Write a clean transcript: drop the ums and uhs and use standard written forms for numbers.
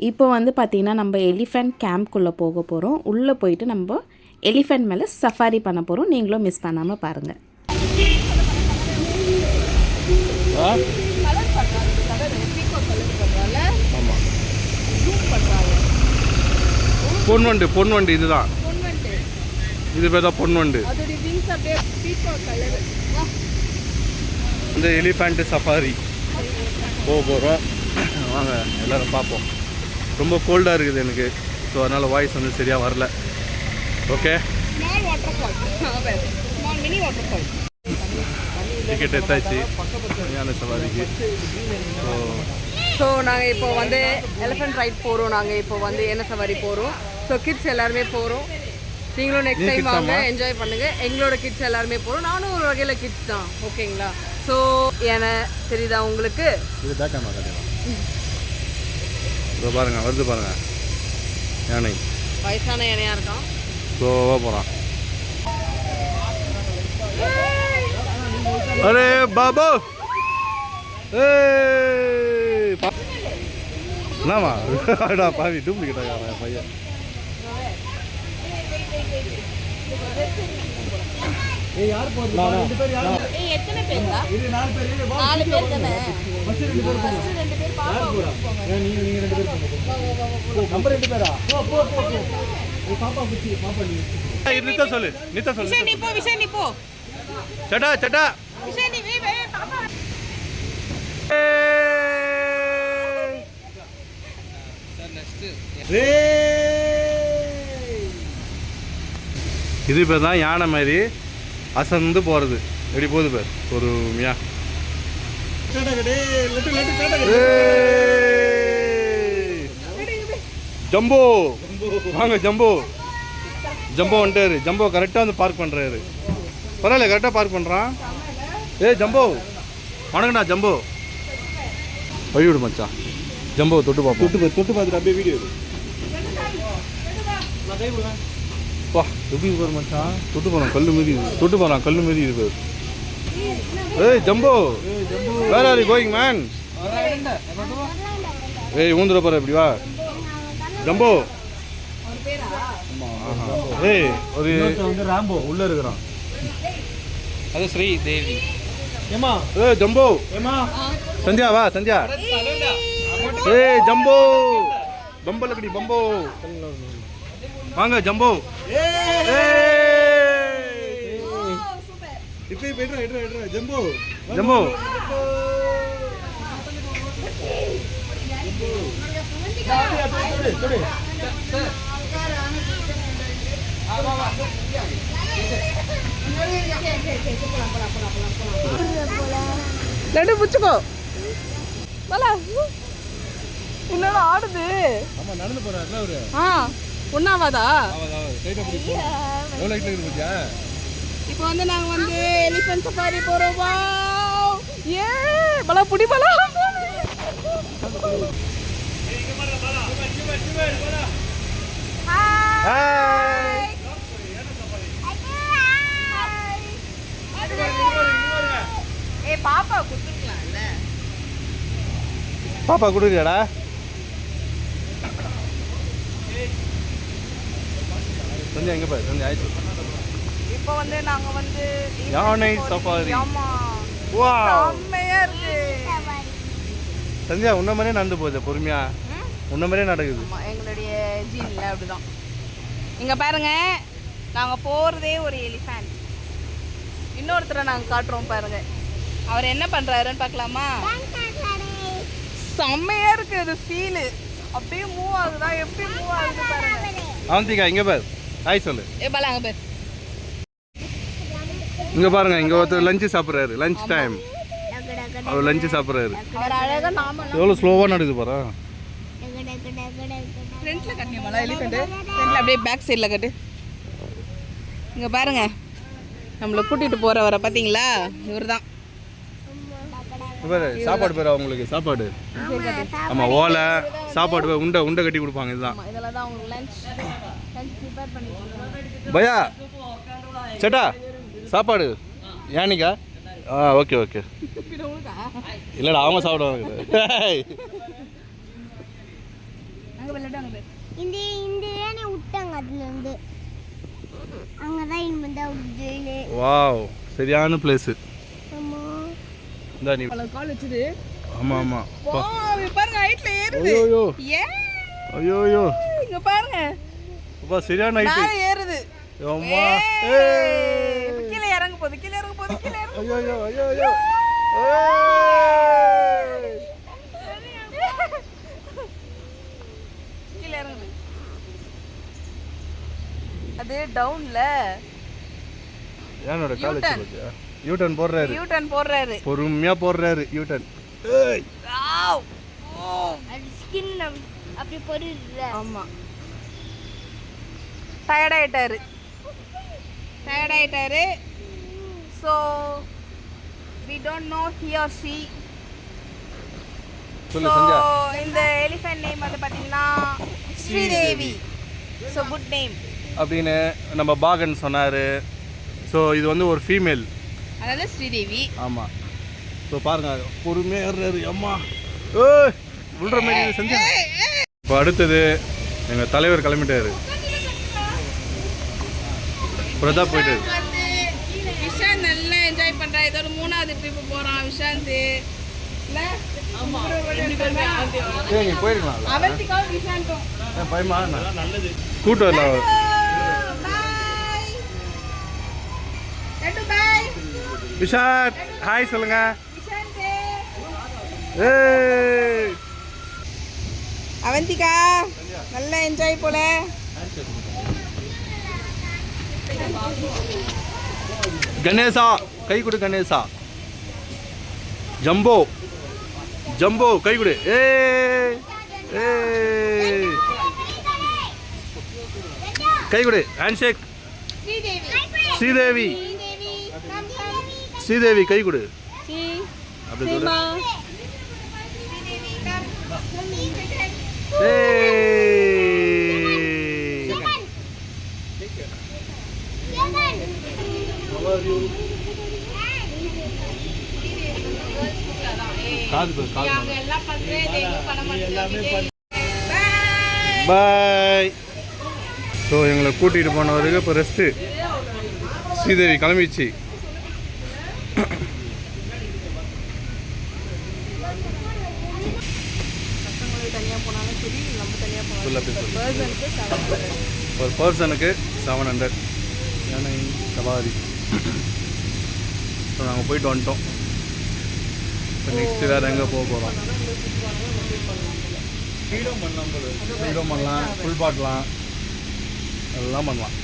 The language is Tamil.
இப்போ வந்து பார்த்திங்கன்னா நம்ம எலிஃபெண்ட் கேம்ப்குள்ளே போக போகிறோம். உள்ளே போயிட்டு நம்ம எலிஃபெண்ட் மேலே சஃபாரி பண்ண போகிறோம். நீங்களும் மிஸ் பண்ணாமல் பாருங்கள். பொன்வண்டு இதுதான். இது பேர் தான் பொன்வண்டு. இந்த எலிஃபண்ட் சஃபாரி போக போகிறோம். வாங்க எல்லோரும் பார்ப்போம். ரொம்ப கோல்டாக இருக்குது எனக்கு, ஸோ அதனால் வாய்ஸ் வந்து சரியாக வரல. ஓகே, டிக்கெட் எடுத்தாச்சு யான சவாரிக்கு. ஸோ நாங்கள் இப்போ வந்து எலிஃபெண்ட் ரைட் போகிறோம். நாங்கள் இப்போ வந்து என்ன சவாரி போகிறோம். ஸோ கிட்ஸ் எல்லாருமே போகிறோம். நீங்களும் நெக்ஸ்ட் டைம் வாங்க, என்ஜாய் பண்ணுங்கள். எங்களோட கிட்ஸ் எல்லாருமே போகிறோம். நானும் ஒரு வகையில் கிட்ஸ் தான், ஓகேங்களா? ஸோ தெரியுதா உங்களுக்கு? இது பேக்காமா கட்டலாம். இதோ பாருங்கள், வருது பாருங்கள் யானை. வயசான யானையாக இருக்கான், ஸ்லோவாக போகிறான். அரே பாபு, என்னம்மா பாவி டூப்ளிகேட்டாக பையன். சொல்லு நித்தா சொல்லு. சட்டா சட்டா இது பேர் தான் யானை மாதிரி அசந்து போகிறது. எப்படி போகுது பேர் ஒரு மியா. ஜம்போ வாங்க, ஜம்போ வந்துட்டாரு. ஜம்போ கரெக்டாக வந்து பார்க் பண்ணுறாரு. பரவாயில்ல, கரெக்டாக பார்க் பண்ணுறான். ஜம்போ வணக்கண்ணா. ஜம்போ வழி விடு மச்சான். ஜம்போ தொட்டு பார்ப்போம். தொட்டு பார்த்துட்டு அப்படியே வீடியோ பா. எப்படி போகிற மச்சான்? தொட்டு போகிறான், கல் மாரி இது. தொட்டு போகிறான், கல் மாரி இது. ஜம்போ வேற ஆர் யூ கோயிங் மேன்? ஊந்துட போகிற இப்படி வா ஜம்போ. ஒரு ராம்போ உள்ள இருக்கிறான். அது ஸ்ரீ தேவி. ஜம்போ சந்தியா வா. சந்தியா ஜம்போ பம்பல கடி பம்போ வாங்க. ஜம்போ ஜம்போ ஜம்போ லட்டு புச்சுக்கோ. உன்னால ஆடுது. நடந்து போறாரு. ஒன்னாவாதா? எவ்வளோ ஹைட்ல இருக்கு பாத்தியா? இப்போ வந்து நாங்க வந்து எலிஃபென்ட் சஃபாரி போறோம். வாவ் ஏ பல புடி பல. ஹாய். பாப்பா குடுக்கலாம்ல. பாப்பா குடுறியாடா? சந்தியா எங்க பாரு. சந்தியா ஆயிடுச்சு. இப்போ வந்து நாங்க வந்து யானை சஃபாரி. ஆமா, வாவ் செம்மையா இருக்கு. சந்தியா உன்ன மாதிரியே நடந்து போகுது பொறுமையா. உன்ன மாதிரியே நடக்குது. எங்களுடைய ஜீன்ல அப்படிதான். இங்க பாருங்க, நாங்க போறதே ஒரு எலிஃபென்ட். இன்னொருத்தரை நாங்க காட்டுறோம் பாருங்க. அவர் என்ன பண்றாருன்னு பார்க்கலாமா? செம்மையா இருக்கு அது ஃபீல். அப்படியே மூவ் ஆகுதா? எப்படி மூவ் ஆகுது பாருங்க. அவந்திகா இங்க பாரு. ஹாய் சொல்லு. பால அங்க பாரு. இங்க பாருங்க, இங்க ஒருத்தர் லஞ்ச் சாப்பிடுறாரு. Lunch time. அவர் லஞ்ச் சாப்பிடுறாரு. அவர் அழகா நாம எவ்வளவு ஸ்லோவா நடக்குது பாரு. ஃப்ரண்ட்ல கட்டியமால எலிஃபென்ட். ஃப்ரண்ட்ல அப்படியே பேக் சைடுல கட்டு. இங்க பாருங்க, நம்மள கூட்டிட்டு போறவரை பாத்தீங்களா? இவர்தான். சாப்பாடு பேர் அவங்களுக்கு. சாப்பாடு ஆமா, ஓலை சாப்பாடு உண்டை உண்டை கட்டி கொடுப்பாங்க. இதுதான். இதெல்லாம் தான் உங்களுக்கு லஞ்ச் ப்ரிப்பேர் பண்ணி. பயா சட்டா சாப்பாடு யானிக்கா? Okay okay. இல்லைடா அவங்க சாப்பிடுவாங்க. இந்த இந்த ஏனே விட்டாங்க அதுல இருந்து அங்கதான் இந்த ஜெயிலு. வாவ் சரியான பிளேஸ். ஆமா இந்த நீ கால் வச்சுது. ஆமா ஆமா. பாருங்க ஹைட்ல ஏறுது. ஐயோ ஏ ஐயோ இங்க பாருங்க. அப்பா சரியான ஹைட். மேல ஏறுது. அம்மா கீழ இறங்க போகுது. கீழ இறங்க போகுது. கீழ இறங்க. ஐயோ ஐயோ. கீழ இறங்குது. அது டவுன்ல ஏனோட கால் வச்சு யூ-டர்ன் போடுறாரு. யூ-டர்ன் போடுறாரு. பொறுமையா போடுறாரு யூ-டர்ன். ஏய் வாவ். அது ஸ்கின் அப்படி பொரியுது. ஆமா. டயர்ட் ஆயிட்டாரு. So we don't know he or she. சொல்லு சஞ்சா. இந்த எலிஃபென்ட் நேம் வந்து பாத்தீங்கன்னா ஸ்ரீதேவி. So good name. அப்படின்னு நம்ம பாகன் சொன்னார். ஸோ இது வந்து ஒரு ஃபீமேல். அதாவது ஸ்ரீதேவி. ஆமாம். ஸோ பாருங்க பொறுமையாக ஏறுறாரு. அம்மா ஏய் விழுற மாதிரி செஞ்சேன். இப்போ அடுத்தது எங்கள் தலைவர் கிளம்பிட்டாரு. பிரதாப் போயிட்டாரு. வந்து விஷாந்த் நல்லா என்ஜாய் பண்றா. இதோட 3வது ட்ரிப் போறான் விஷாந்த். இல்ல ஆமா ஏய் நீ போயிருக்கலாம். அவந்திகா விஷாந்தும் பயமா நல்லது கூட்டம் இல்லை. பை விஷாத் ஹாய் சொல்லுங்க. ஏய் அவந்திகா நல்லா என்ஜாய் போல. கணேசா கை கொடு. கணேசா ஜம்போ கை கொடு. ஏய் ஏய் கை கொடு. Hand shake. ஸ்ரீதேவி கை கொடு. அப்படி சொல்லு. பாய். ஸோ எங்களை கூட்டிகிட்டு போனவருக்கு இப்போ ரெஸ்ட்டு. ஸ்ரீதேவி கிளம்பிச்சு. ஒரு பர்சனுக்கு 700 யானை சவாரி. ஸோ நாங்கள் போயிட்டு வந்துட்டோம். இப்போ நெக்ஸ்ட்டு வேறு எங்கே போக போகிறோம்? ஃபீடும் பண்ணலாம், ஃபுல் பாட்டலாம், அதெல்லாம் பண்ணலாம்.